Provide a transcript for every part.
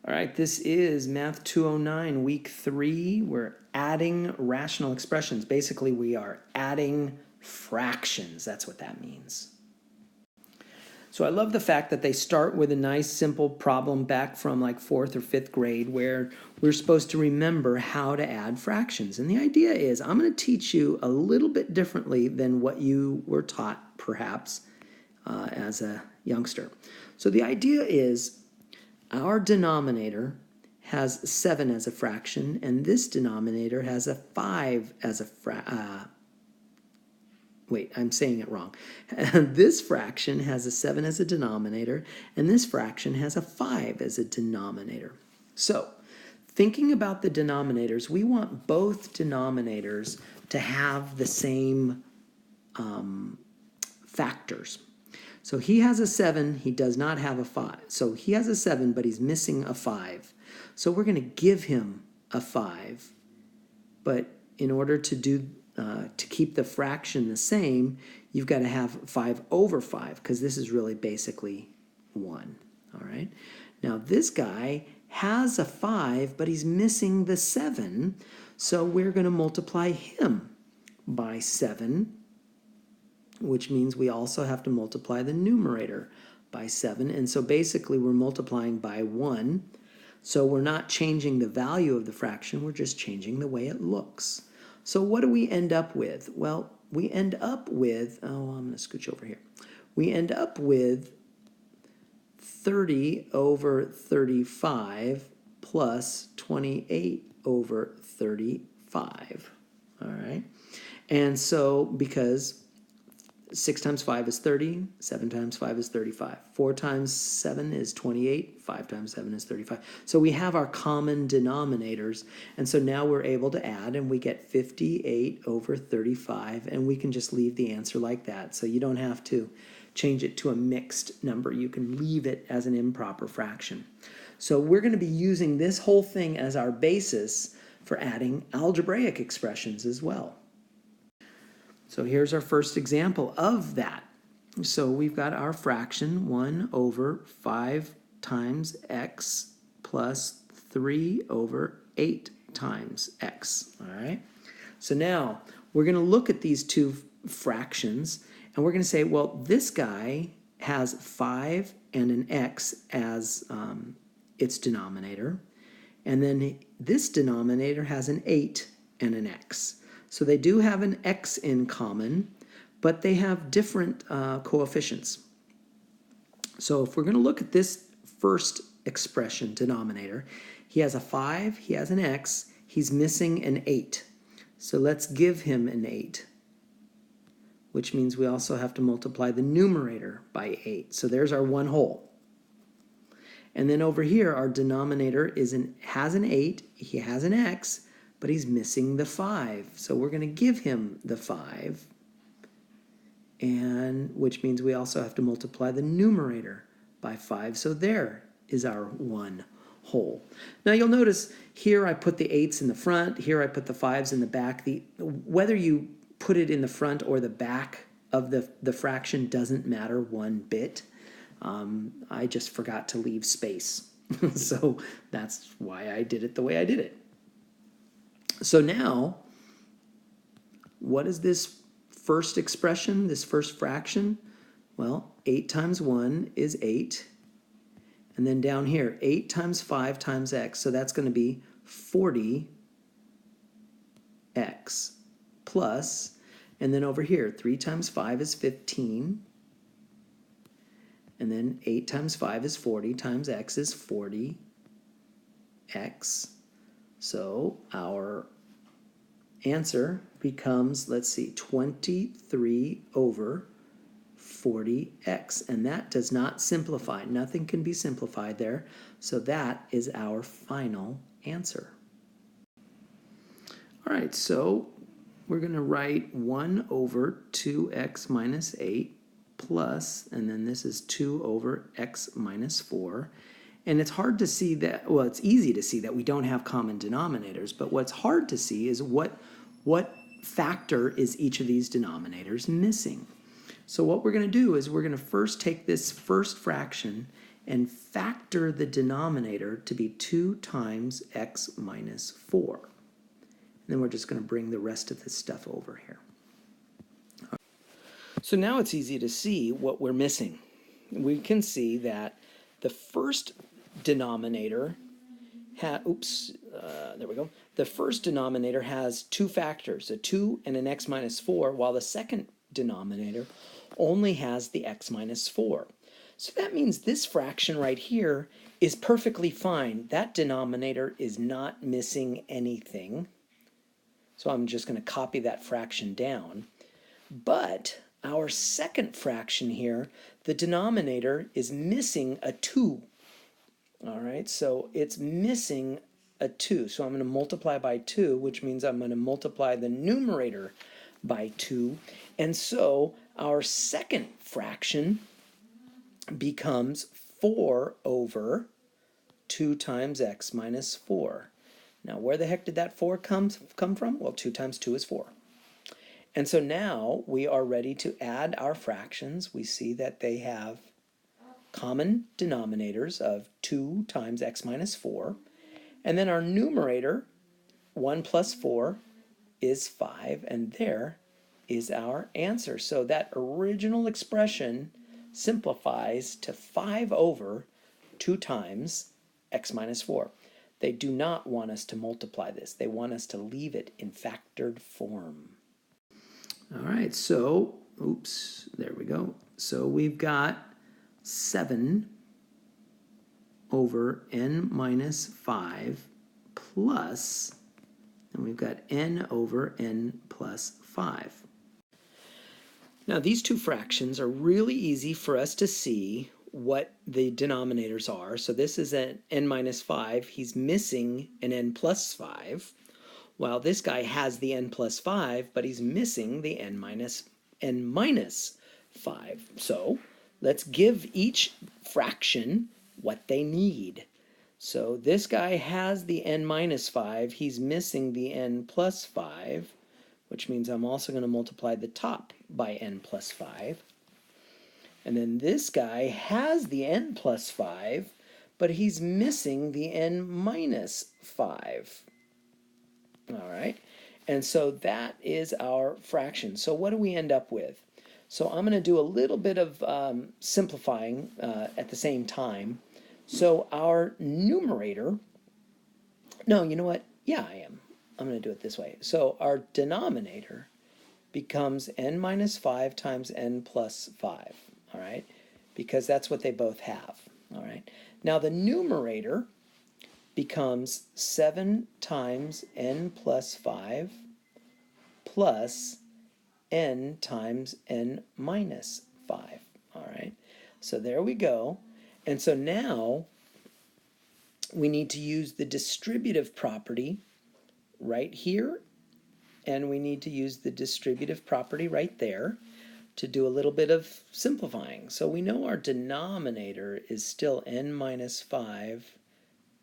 All right, this is Math 209, week 3. We're adding rational expressions. Basically, we are adding fractions. That's what that means. So I love the fact that they start with a nice simple problem back from like 4th or 5th grade where we're supposed to remember how to add fractions. And the idea is I'm going to teach you a little bit differently than what you were taught perhaps as a youngster. So the idea is our denominator has 7 as a fraction, and this denominator has a 5 as a wait, I'm saying it wrong. This fraction has a 7 as a denominator, and this fraction has a 5 as a denominator. So, thinking about the denominators, we want both denominators to have the same factors. So he has a 7, he does not have a 5. So he has a 7, but he's missing a 5. So we're going to give him a 5. But in order to keep the fraction the same, you've got to have 5 over 5, because this is really basically 1. All right. Now this guy has a 5, but he's missing the 7. So we're going to multiply him by 7, which means we also have to multiply the numerator by 7. And so basically we're multiplying by 1. So we're not changing the value of the fraction, we're just changing the way it looks. So what do we end up with? Well, we end up with, I'm going to scooch over here. We end up with 30 over 35 plus 28 over 35. All right. And so because 6 times 5 is 30, 7 times 5 is 35. 4 times 7 is 28, 5 times 7 is 35. So we have our common denominators, and so now we're able to add, and we get 58 over 35, and we can just leave the answer like that. So you don't have to change it to a mixed number. You can leave it as an improper fraction. So we're going to be using this whole thing as our basis for adding algebraic expressions as well. So here's our first example of that. So we've got our fraction 1 over 5 times x plus 3 over 8 times x. All right. So now we're going to look at these two fractions, and we're going to say, well, this guy has 5 and an x as its denominator, and then this denominator has an 8 and an x. So they do have an x in common, but they have different coefficients. So if we're going to look at this first expression, denominator, he has a 5, he has an x, he's missing an 8. So let's give him an 8, which means we also have to multiply the numerator by 8. So there's our one whole. And then over here, our denominator has an 8, he has an x, but he's missing the 5. So we're going to give him the 5, and which means we also have to multiply the numerator by 5. So there is our one whole. Now you'll notice here I put the 8s in the front, here I put the 5s in the back. Whether you put it in the front or the back of the fraction doesn't matter one bit. I just forgot to leave space. So that's why I did it the way I did it. So now, what is this first expression, this first fraction? Well, 8 times 1 is 8. And then down here, 8 times 5 times x. So that's going to be 40x plus, and then over here, 3 times 5 is 15. And then 8 times 5 is 40 times x is 40x. So our answer becomes, let's see, 23 over 40x. And that does not simplify. Nothing can be simplified there. So that is our final answer. All right, so we're going to write 1 over 2x minus 8 plus, and then this is 2 over x minus 4. And it's hard to see that, well, it's easy to see that we don't have common denominators, but what's hard to see is what factor is each of these denominators missing. So what we're going to do is we're going to first take this first fraction and factor the denominator to be 2 times x minus 4. And then we're just going to bring the rest of this stuff over here. So now it's easy to see what we're missing. We can see that the first denominator the first denominator has two factors, a 2 and an x minus 4, while the second denominator only has the x minus 4. So that means this fraction right here is perfectly fine. That denominator is not missing anything. So I'm just going to copy that fraction down. But our second fraction here, the denominator is missing a 2. All right, so it's missing a 2. So I'm going to multiply by 2, which means I'm going to multiply the numerator by 2. And so our second fraction becomes 4 over 2 times x minus 4. Now, where the heck did that 4 come from? Well, 2 times 2 is 4. And so now we are ready to add our fractions. We see that they have common denominators of 2 times x minus 4. And then our numerator, 1 plus 4, is 5. And there is our answer. So that original expression simplifies to 5 over 2 times x minus 4. They do not want us to multiply this. They want us to leave it in factored form. All right, so, there we go. So we've got 7 over n minus 5 plus, and we've got n over n plus 5. Now these two fractions are really easy for us to see what the denominators are. So this is an n minus 5. He's missing an n plus 5. While this guy has the n plus 5, but he's missing the n minus 5. So let's give each fraction what they need. So this guy has the n minus 5. He's missing the n plus 5, which means I'm also going to multiply the top by n plus 5. And then this guy has the n plus 5, but he's missing the n minus 5. All right, and so that is our fraction. So what do we end up with? So I'm going to do a little bit of simplifying at the same time. So our numerator, no, you know what? Yeah, I am. I'm going to do it this way. So our denominator becomes n minus 5 times n plus 5, all right, because that's what they both have, all right. Now the numerator becomes 7 times n plus 5 plus n times n minus 5. All right, so there we go. And so now we need to use the distributive property right here, and we need to use the distributive property right there to do a little bit of simplifying. So we know our denominator is still n minus 5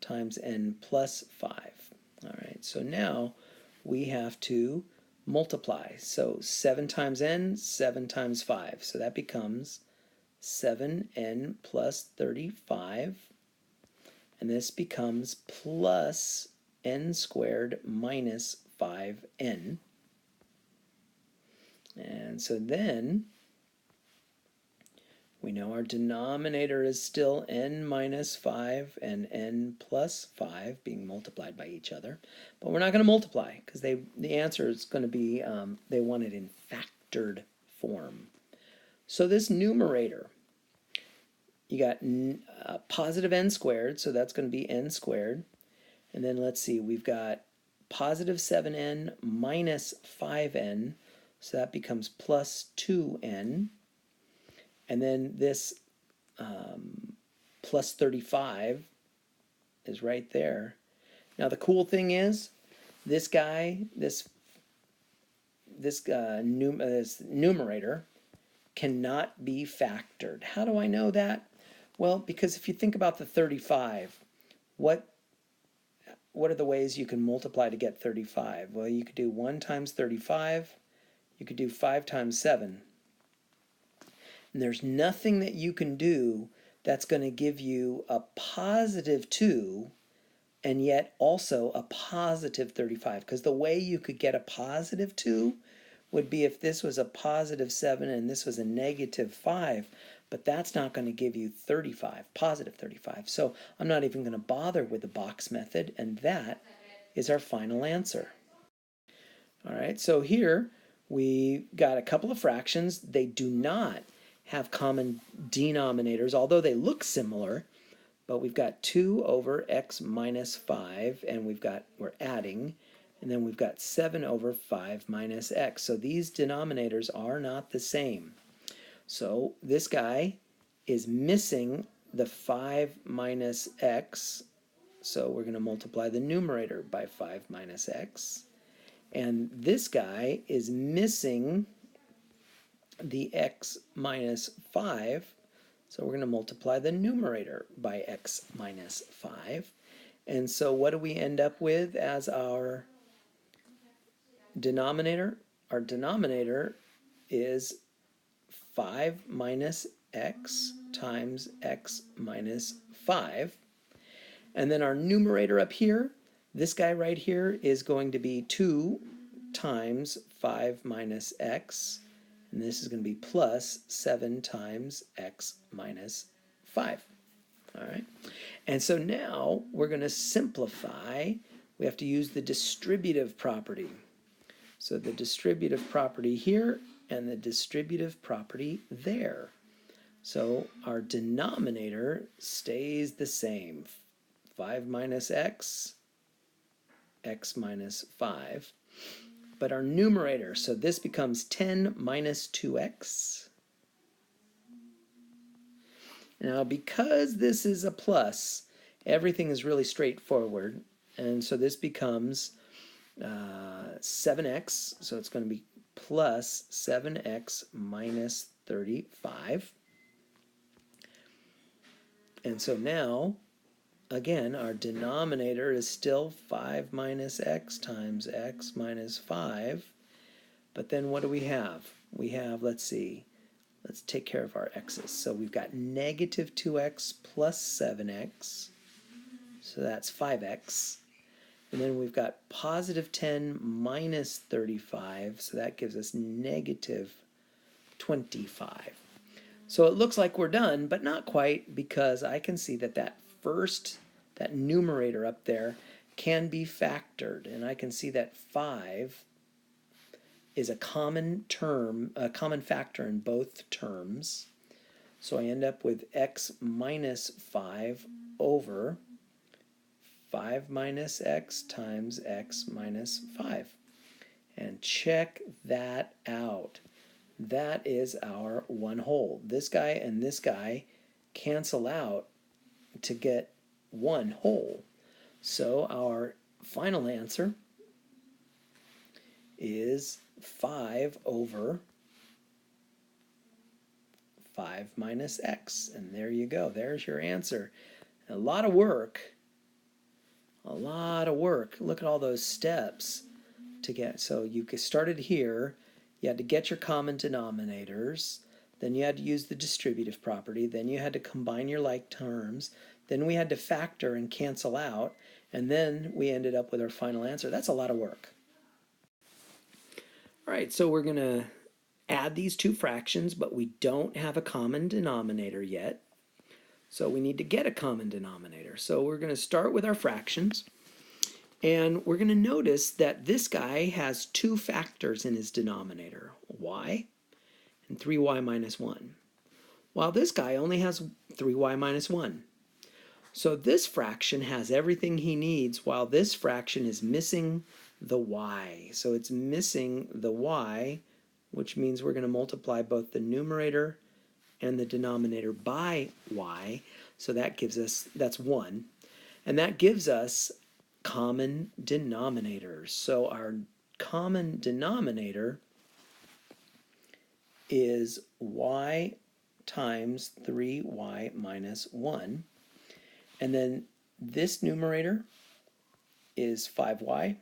times n plus 5. All right, so now we have to multiply. So 7 times n, 7 times 5. So that becomes 7n plus 35. And this becomes plus n squared minus 5n. And so then we know our denominator is still n minus 5 and n plus 5 being multiplied by each other. But we're not going to multiply because the answer is going to be, they want it in factored form. So this numerator, you got positive n squared, so that's going to be n squared. And then let's see, we've got positive 7n minus 5n, so that becomes plus 2n. And then this plus 35 is right there. Now the cool thing is, this guy, this numerator cannot be factored. How do I know that? Well, because if you think about the 35, what are the ways you can multiply to get 35? Well, you could do 1 times 35. You could do 5 times 7. And there's nothing that you can do that's going to give you a positive 2 and yet also a positive 35. Because the way you could get a positive 2 would be if this was a positive 7 and this was a negative 5. But that's not going to give you 35, positive 35. So I'm not even going to bother with the box method, and that is our final answer. All right, so here we got a couple of fractions. They do not have common denominators, although they look similar. But we've got 2 over x minus 5, and we're adding, and then we've got 7 over 5 minus x. So these denominators are not the same. So this guy is missing the 5 minus x, so we're going to multiply the numerator by 5 minus x. And this guy is missing the x minus 5, so we're going to multiply the numerator by x minus 5. And so what do we end up with as our denominator? Our denominator is 5 minus x times x minus 5. And then our numerator up here, this guy right here, is going to be 2 times 5 minus x. And this is going to be plus 7 times x minus 5. All right. And so now we're going to simplify. We have to use the distributive property. So the distributive property here and the distributive property there. So our denominator stays the same. 5 minus x, x minus 5. But our numerator, so this becomes 10 minus 2x. Now, because this is a plus, everything is really straightforward. And so this becomes 7x, so it's going to be plus 7x minus 35. And so now, again, our denominator is still 5 minus x times x minus 5. But then what do we have? We have, let's see, let's take care of our x's. So we've got negative 2x plus 7x. So that's 5x. And then we've got positive 10 minus 35. So that gives us negative 25. So it looks like we're done, but not quite, because I can see that that numerator up there can be factored. And I can see that 5 is a common term, a common factor in both terms. So I end up with x minus 5 over 5 minus x times x minus 5. And check that out. That is our one whole. This guy and this guy cancel out to get one whole. So our final answer is 5 over 5 minus x. And there you go. There's your answer. A lot of work. A lot of work. Look at all those steps to get. So you started here. You had to get your common denominators. Then you had to use the distributive property. Then you had to combine your like terms. Then we had to factor and cancel out. And then we ended up with our final answer. That's a lot of work. All right, so we're going to add these two fractions, but we don't have a common denominator yet. So we need to get a common denominator. So we're going to start with our fractions. And we're going to notice that this guy has two factors in his denominator, y and 3y minus 1, while this guy only has 3y minus 1. So this fraction has everything he needs, while this fraction is missing the y. So it's missing the y, which means we're going to multiply both the numerator and the denominator by y. So that gives us, that's 1. And that gives us common denominators. So our common denominator is y times 3y minus 1. And then this numerator is 5y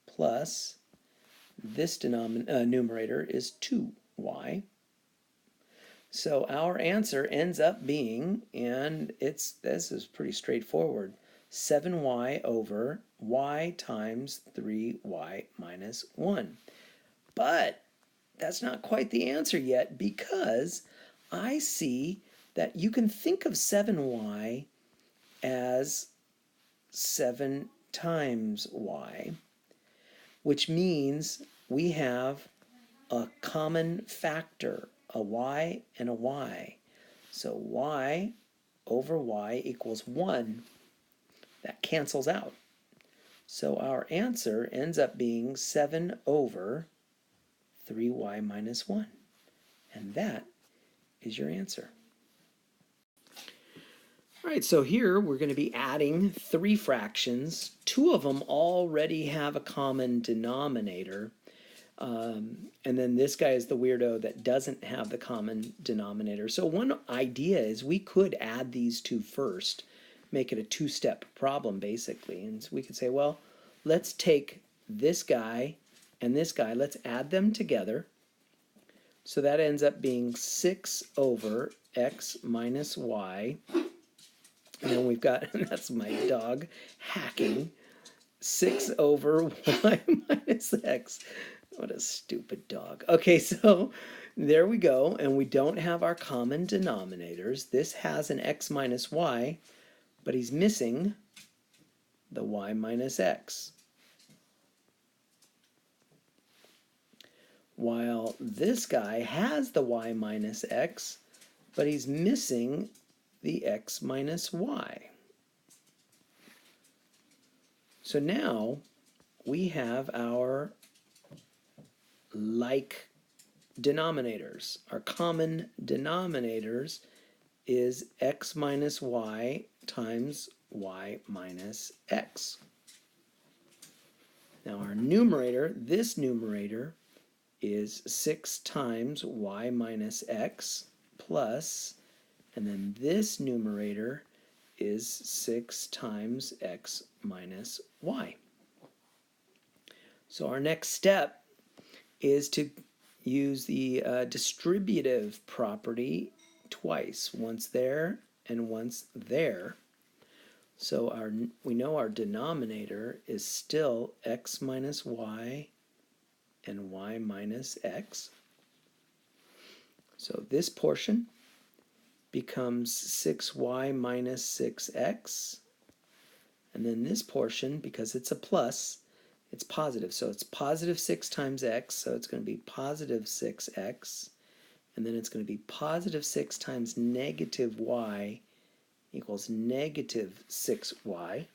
plus this numerator is 2y. So our answer ends up being, and this is pretty straightforward, 7y over y times 3y minus 1. But that's not quite the answer yet, because I see that you can think of 7y as 7 times y, which means we have a common factor, a y and a y. So y over y equals 1. That cancels out. So our answer ends up being 7 over 3y minus 1. And that is your answer. All right, so here we're going to be adding 3 fractions. 2 of them already have a common denominator. And then this guy is the weirdo that doesn't have the common denominator. So one idea is we could add these 2 first, make it a 2-step problem basically. And so we could say, well, let's take this guy and this guy, let's add them together. So that ends up being 6 over x minus y. And then we've got, that's my dog hacking, 6 over y minus x. What a stupid dog. Okay, so there we go. And we don't have our common denominators. This has an x minus y, but he's missing the y minus x. While this guy has the y minus x, but he's missing the x minus y. So now we have our like denominators. Our common denominators is x minus y times y minus x. Now our numerator, this numerator, is 6 times y minus x plus, and then this numerator is 6 times x minus y. So our next step is to use the distributive property twice, once there and once there. So we know our denominator is still x minus y and y minus x. So this portion becomes 6y minus 6x. And then this portion, because it's a plus, it's positive. So it's positive 6 times x, so it's going to be positive 6x. And then it's going to be positive 6 times negative y equals negative 6y.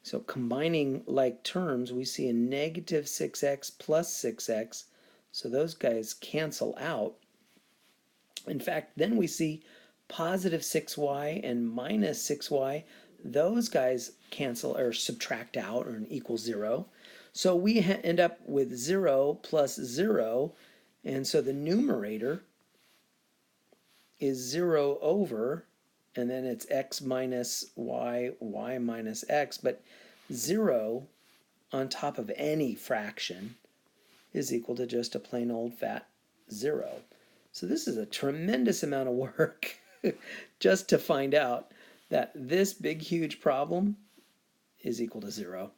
So combining like terms, we see a negative 6x plus 6x. So those guys cancel out. In fact, then we see positive 6y and minus 6y. Those guys cancel or subtract out or equal 0. So we end up with 0 plus 0. And so the numerator is 0 over, and then it's x minus y, y minus x. But 0 on top of any fraction is equal to just a plain old fat 0. So this is a tremendous amount of work just to find out that this big huge problem is equal to 0.